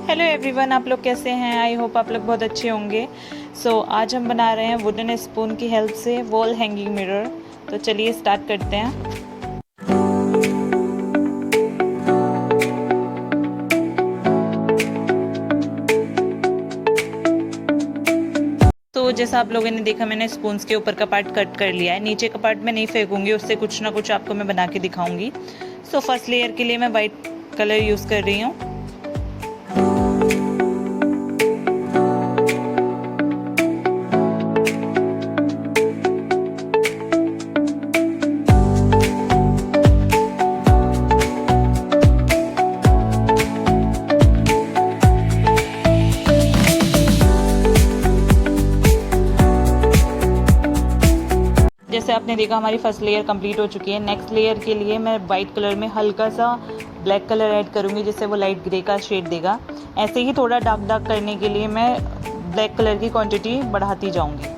Hello everyone, आप लोग कैसे हैं? आई होप आप लोग बहुत अच्छे होंगे। आज हम बना रहे हैं वुडन स्पून की हेल्प से वॉल हैंगिंग मिरर। तो चलिए स्टार्ट करते हैं। तो जैसा आप लोगों ने देखा, मैंने स्पून्स के ऊपर का पार्ट कट कर लिया है। नीचे का पार्ट मैं नहीं फेंकूंगी, उससे कुछ ना कुछ आपको मैं बना के दिखाऊंगी। फर्स्ट लेयर के लिए मैं वाइट कलर यूज़ कर रही हूँ। जैसे आपने देखा, हमारी फर्स्ट लेयर कंप्लीट हो चुकी है। नेक्स्ट लेयर के लिए मैं वाइट कलर में हल्का सा ब्लैक कलर ऐड करूँगी, जिससे वो लाइट ग्रे का शेड देगा। ऐसे ही थोड़ा डार्क डार्क करने के लिए मैं ब्लैक कलर की क्वांटिटी बढ़ाती जाऊँगी।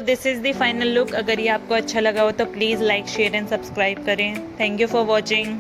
This is the final look. अगर ये आपको अच्छा लगा हो तो please like share and subscribe करें। Thank you for watching.